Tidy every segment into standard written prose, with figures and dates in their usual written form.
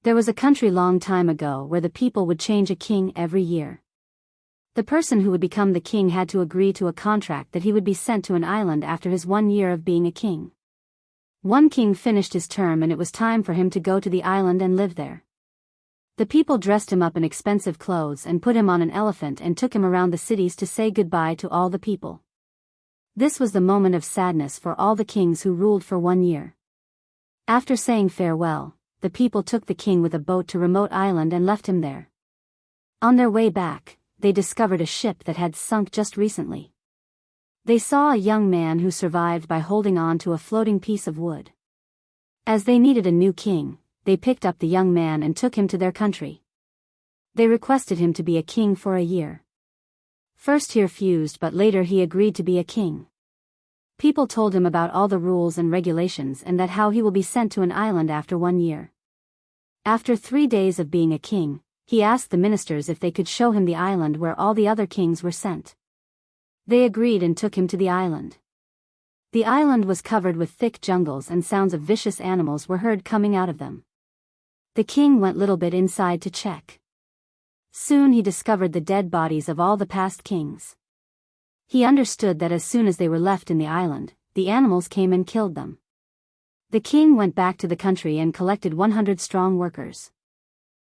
There was a country long time ago where the people would change a king every year. The person who would become the king had to agree to a contract that he would be sent to an island after his 1 year of being a king. One king finished his term and it was time for him to go to the island and live there. The people dressed him up in expensive clothes and put him on an elephant and took him around the cities to say goodbye to all the people. This was the moment of sadness for all the kings who ruled for 1 year. After saying farewell, the people took the king with a boat to a remote island and left him there. On their way back, they discovered a ship that had sunk just recently. They saw a young man who survived by holding on to a floating piece of wood. As they needed a new king, they picked up the young man and took him to their country. They requested him to be a king for a year. First he refused, but later he agreed to be a king. People told him about all the rules and regulations and that how he will be sent to an island after 1 year. After 3 days of being a king, he asked the ministers if they could show him the island where all the other kings were sent. They agreed and took him to the island. The island was covered with thick jungles and sounds of vicious animals were heard coming out of them. The king went little bit inside to check. Soon he discovered the dead bodies of all the past kings. He understood that as soon as they were left in the island, the animals came and killed them. The king went back to the country and collected 100 strong workers.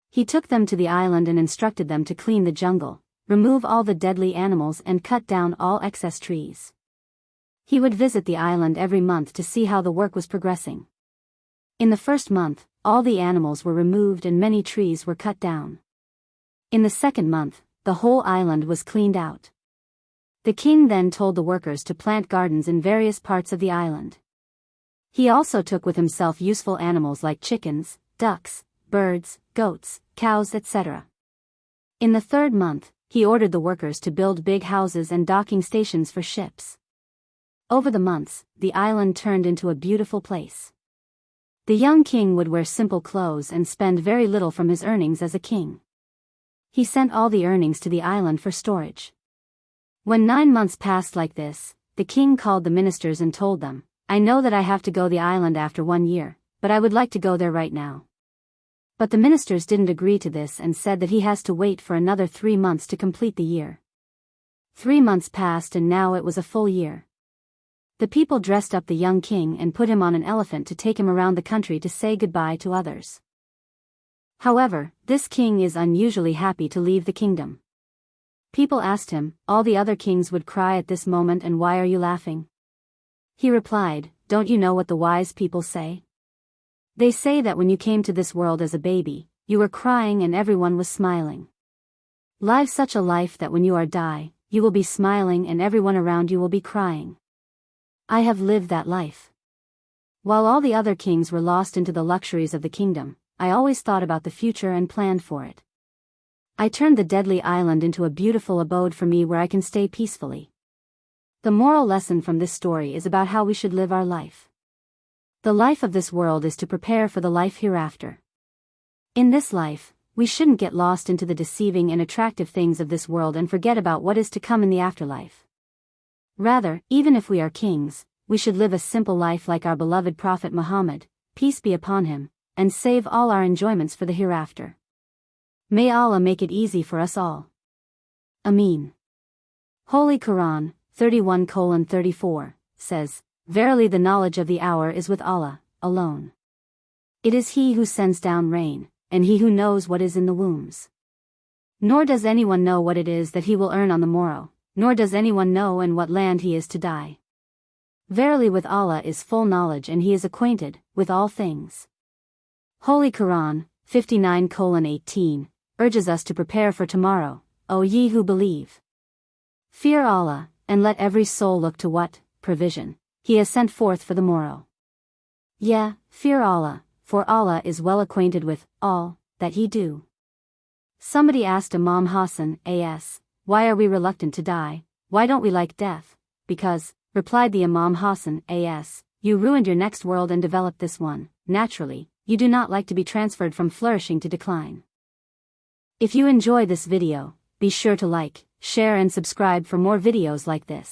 He took them to the island and instructed them to clean the jungle, remove all the deadly animals and cut down all excess trees. He would visit the island every month to see how the work was progressing. In the first month, all the animals were removed and many trees were cut down. In the second month, the whole island was cleaned out. The king then told the workers to plant gardens in various parts of the island. He also took with himself useful animals like chickens, ducks, birds, goats, cows, etc. In the third month, he ordered the workers to build big houses and docking stations for ships. Over the months, the island turned into a beautiful place. The young king would wear simple clothes and spend very little from his earnings as a king. He sent all the earnings to the island for storage. When 9 months passed like this, the king called the ministers and told them, "I know that I have to go the island after 1 year, but I would like to go there right now." But the ministers didn't agree to this and said that he has to wait for another 3 months to complete the year. 3 months passed and now it was a full year. The people dressed up the young king and put him on an elephant to take him around the country to say goodbye to others. However, this king is unusually happy to leave the kingdom. People asked him, "All the other kings would cry at this moment, and why are you laughing?" He replied, "Don't you know what the wise people say? They say that when you came to this world as a baby, you were crying and everyone was smiling. Live such a life that when you are die, you will be smiling and everyone around you will be crying. I have lived that life. While all the other kings were lost into the luxuries of the kingdom, I always thought about the future and planned for it. I turned the deadly island into a beautiful abode for me where I can stay peacefully." The moral lesson from this story is about how we should live our life. The life of this world is to prepare for the life hereafter. In this life, we shouldn't get lost into the deceiving and attractive things of this world and forget about what is to come in the afterlife. Rather, even if we are kings, we should live a simple life like our beloved Prophet Muhammad, peace be upon him, and save all our enjoyments for the hereafter. May Allah make it easy for us all. Ameen. Holy Quran, 31:34, says, "Verily the knowledge of the hour is with Allah, alone. It is He who sends down rain, and He who knows what is in the wombs. Nor does anyone know what it is that he will earn on the morrow, nor does anyone know in what land he is to die. Verily with Allah is full knowledge and He is acquainted with all things." Holy Quran, 59:18, urges us to prepare for tomorrow, O ye who believe. Fear Allah, and let every soul look to what provision He has sent forth for the morrow. Yeah, fear Allah, for Allah is well acquainted with all that ye do. Somebody asked Imam Hassan a.s., "Why are we reluctant to die? Why don't we like death?" "Because," replied the Imam Hassan a.s., "you ruined your next world and developed this one. Naturally, you do not like to be transferred from flourishing to decline." If you enjoy this video, be sure to like, share and subscribe for more videos like this.